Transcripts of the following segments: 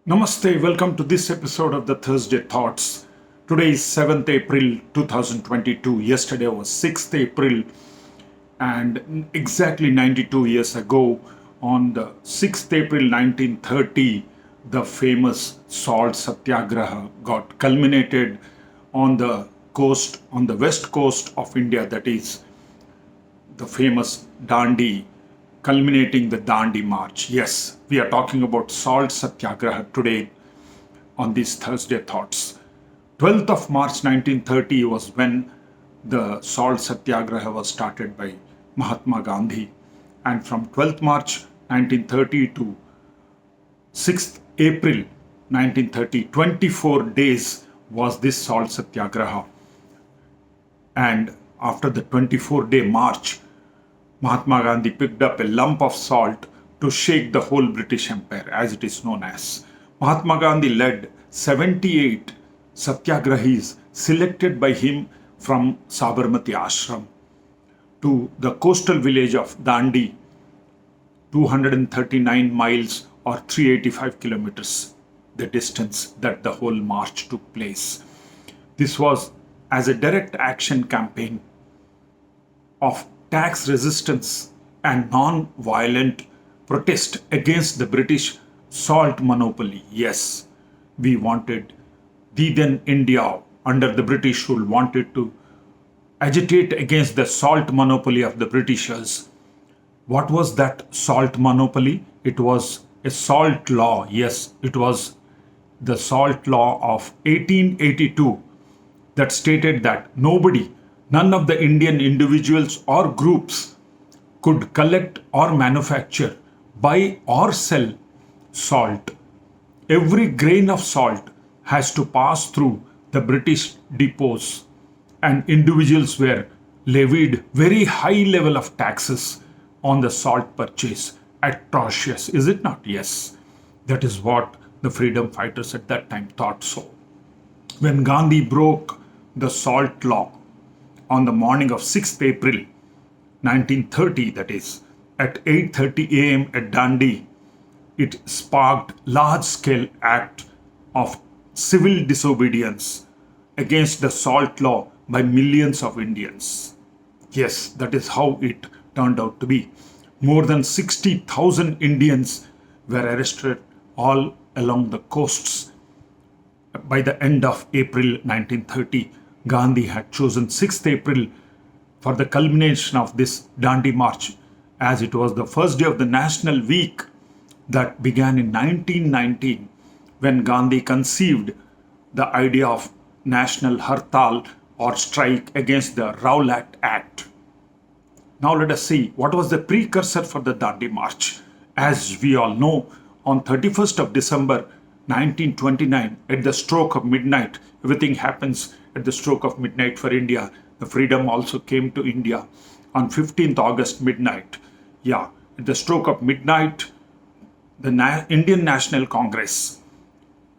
Namaste, welcome to this episode of the Thursday Thoughts. Today is 7th April 2022. Yesterday was 6th April, and exactly 92 years ago, on the 6th April 1930, the famous Salt Satyagraha got culminated on the coast, on the west coast of India, that is the famous Dandi, culminating the Dandi March. Yes, we are talking about Salt Satyagraha today on these Thursday Thoughts. 12th of March 1930 was when the Salt Satyagraha was started by Mahatma Gandhi. And from 12th March 1930 to 6th April 1930, 24 days was this Salt Satyagraha. And after the 24-day march, Mahatma Gandhi picked up a lump of salt to shake the whole British Empire, as it is known as. Mahatma Gandhi led 78 satyagrahis selected by him from Sabarmati Ashram to the coastal village of Dandi, 239 miles or 385 kilometers, the distance that the whole march took place. This was as a direct action campaign of tax resistance and non-violent protest against the British salt monopoly. Yes, we wanted, the then India under the British rule wanted to agitate against the salt monopoly of the Britishers. What was that salt monopoly? It was a salt law. Yes, it was the salt law of 1882 that stated that none of the Indian individuals or groups could collect or manufacture, buy or sell salt. Every grain of salt has to pass through the British depots, and individuals were levied very high level of taxes on the salt purchase. Atrocious, is it not? Yes, that is what the freedom fighters at that time thought so. When Gandhi broke the salt law on the morning of 6th April 1930, that is at 8:30 a.m. at Dandi, it sparked large-scale act of civil disobedience against the salt law by millions of Indians. Yes, that is how it turned out to be. More than 60,000 Indians were arrested all along the coasts. By the end of April 1930, Gandhi had chosen 6th April for the culmination of this Dandi March, as it was the first day of the National Week that began in 1919, when Gandhi conceived the idea of National Hartal or strike against the Rowlatt Act. Now let us see what was the precursor for the Dandi March. As we all know, on 31st of December 1929, at the stroke of midnight, everything happens at the stroke of midnight for India. The freedom also came to India on 15th August midnight. Yeah, at the stroke of midnight, the Indian National Congress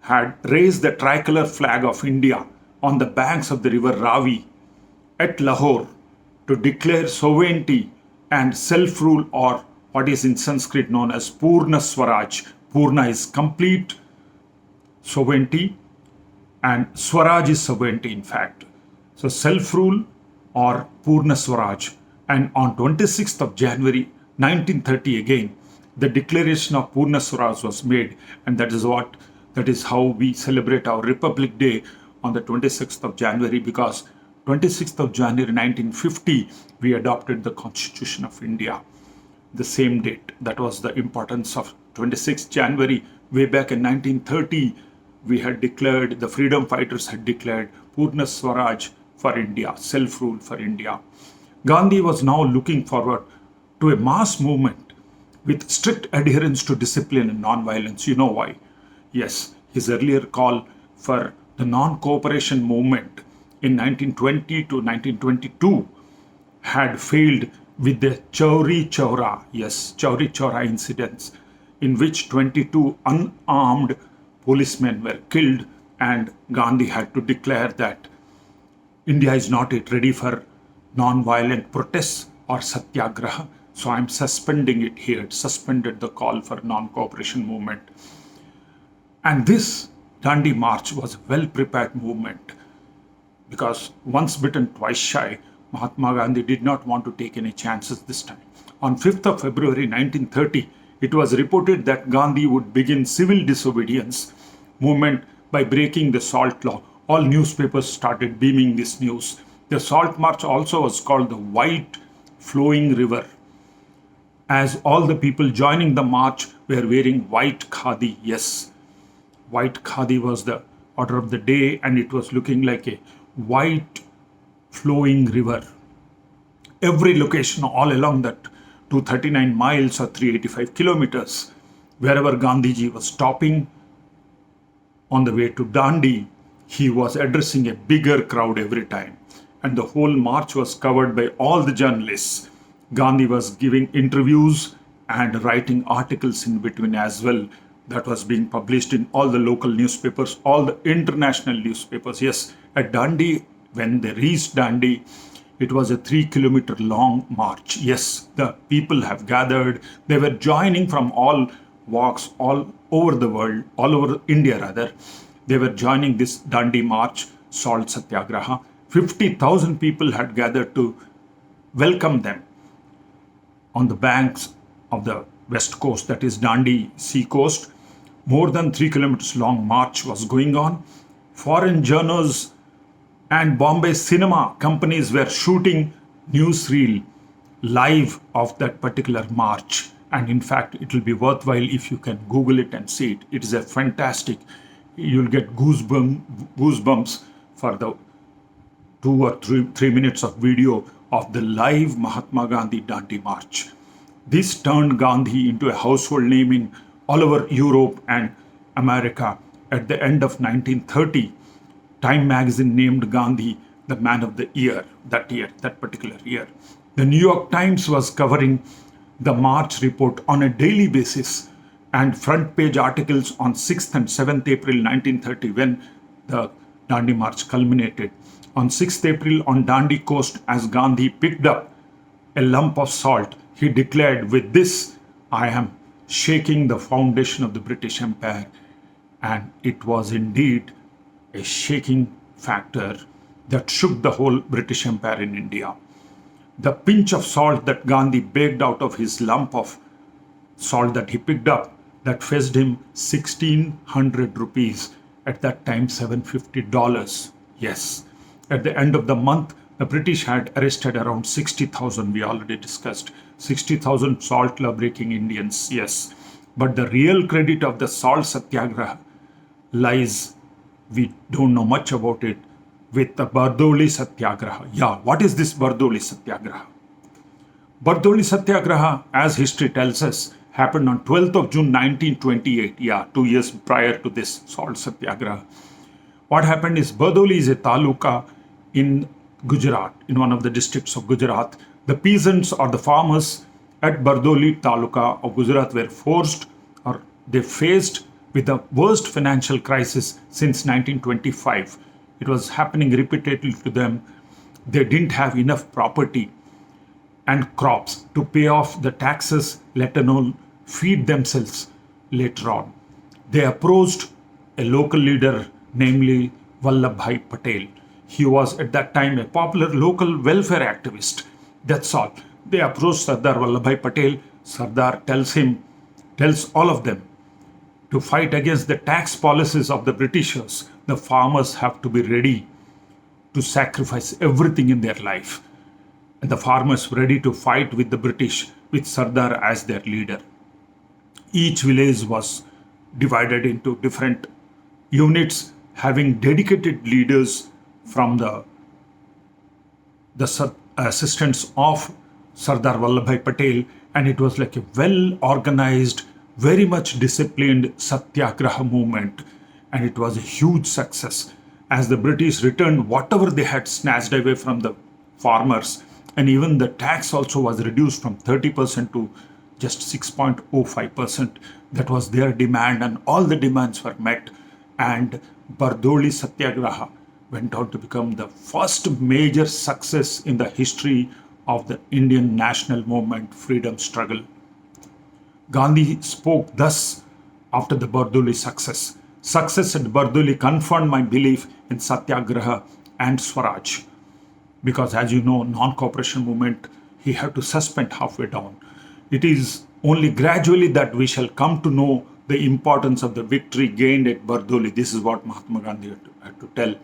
had raised the tricolor flag of India on the banks of the river Ravi at Lahore to declare sovereignty and self-rule, or what is in Sanskrit known as Purna Swaraj. Purna is complete sovereignty and Swaraj is sovereignty, in fact. So self-rule or Purna Swaraj. And on 26th of January 1930 again, the declaration of Purna Swaraj was made, and that is how we celebrate our Republic Day on the 26th of January, because 26th of January 1950 we adopted the Constitution of India. The same date. That was the importance of 26th January. Way back in 1930, we had declared, the freedom fighters had declared Purna Swaraj for India, self-rule for India. Gandhi was now looking forward to a mass movement with strict adherence to discipline and non-violence. You know why? Yes, his earlier call for the non-cooperation movement in 1920 to 1922 had failed with the Chauri Chaura, yes, Chauri Chaura incidents, in which 22 unarmed policemen were killed, and Gandhi had to declare that India is not yet ready for non-violent protests or satyagraha. So I'm suspending it here. It suspended the call for non-cooperation movement. And this Dandi March was a well prepared movement because once bitten, twice shy, Mahatma Gandhi did not want to take any chances this time. On 5th of February 1930, it was reported that Gandhi would begin civil disobedience movement by breaking the salt law. All newspapers started beaming this news. The Salt March also was called the White Flowing River, as all the people joining the march were wearing white khadi. Yes, white khadi was the order of the day, and it was looking like a white flowing river. Every location all along that 239 miles or 385 kilometers, wherever Gandhiji was stopping on the way to Dandi, he was addressing a bigger crowd every time. And the whole march was covered by all the journalists. Gandhi was giving interviews and writing articles in between as well, that was being published in all the local newspapers, all the international newspapers. Yes, at Dandi, when they reached Dandi, it was a 3 kilometer long march. Yes, the people have gathered. They were joining from all walks, all over the world, all over India rather. They were joining this Dandi march, Salt Satyagraha. 50,000 people had gathered to welcome them on the banks of the west coast, that is Dandi sea coast. More than 3 kilometers long march was going on. Foreign journals and Bombay cinema companies were shooting newsreel live of that particular march. And in fact, it will be worthwhile if you can Google it and see it. It is a fantastic, you'll get goosebumps for the 2 or 3 minutes of video of the live Mahatma Gandhi Dandi March. This turned Gandhi into a household name in all over Europe and America. At the end of 1930, Time magazine named Gandhi the man of the year, that particular year. The New York Times was covering the March report on a daily basis, and front page articles on 6th and 7th April 1930 when the Dandi March culminated. On 6th April on Dandi coast, as Gandhi picked up a lump of salt, he declared, "With this, I am shaking the foundation of the British Empire." And it was indeed a shaking factor that shook the whole British Empire in India. The pinch of salt that Gandhi baked out of his lump of salt that he picked up, that fetched him 1,600 rupees, at that time $750. Yes. At the end of the month, the British had arrested around 60,000, we already discussed, 60,000 salt law breaking Indians, yes. But the real credit of the Salt Satyagraha lies, we don't know much about it, with the Bardoli Satyagraha. Yeah, what is this Bardoli Satyagraha? Bardoli Satyagraha, as history tells us, happened on 12th of June 1928. Yeah, 2 years prior to this Salt Satyagraha. What happened is, Bardoli is a taluka in Gujarat, in one of the districts of Gujarat. The peasants or the farmers at Bardoli taluka of Gujarat were forced, or they faced with the worst financial crisis since 1925. It was happening repeatedly to them. They didn't have enough property and crops to pay off the taxes, let alone feed themselves later on. They approached a local leader, namely Vallabhbhai Patel. He was at that time a popular local welfare activist. That's all. They approached Sardar Vallabhbhai Patel. Sardar tells all of them, to fight against the tax policies of the Britishers, the farmers have to be ready to sacrifice everything in their life. And the farmers were ready to fight with the British, with Sardar as their leader. Each village was divided into different units, having dedicated leaders from the assistants of Sardar Vallabhbhai Patel, and it was like a well organized, very much disciplined Satyagraha movement, and it was a huge success as the British returned whatever they had snatched away from the farmers, and even the tax also was reduced from 30% to just 6.05%. That was their demand, and all the demands were met, and Bardoli Satyagraha went on to become the first major success in the history of the Indian national movement freedom struggle. Gandhi spoke thus after the Bardoli success: Success at Bardoli confirmed my belief in Satyagraha and Swaraj. Because as you know, non-cooperation movement, he had to suspend halfway down. It is only gradually that we shall come to know the importance of the victory gained at Bardoli. This is what Mahatma Gandhi had to tell.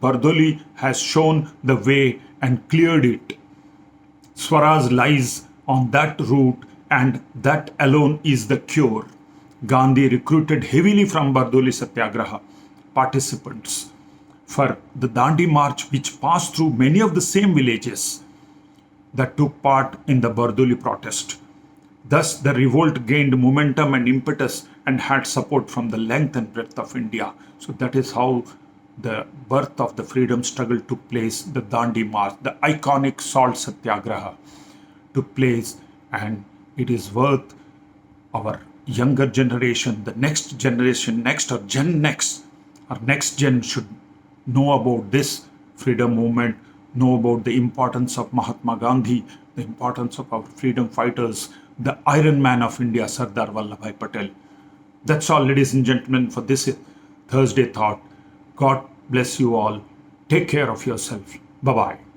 Bardoli has shown the way and cleared it. Swaraj lies on that route, and that alone is the cure. Gandhi recruited heavily from Bardoli Satyagraha participants for the Dandi March, which passed through many of the same villages that took part in the Bardoli protest. Thus, the revolt gained momentum and impetus and had support from the length and breadth of India. So, that is how the birth of the freedom struggle took place. The Dandi March, the iconic Salt Satyagraha, took place, and it is worth our younger generation, the next generation, next or Gen Next, our next gen should know about this freedom movement, know about the importance of Mahatma Gandhi, the importance of our freedom fighters, the Iron Man of India, Sardar Vallabhbhai Patel. That's all, ladies and gentlemen, for this Thursday Thought. God bless you all. Take care of yourself. Bye bye.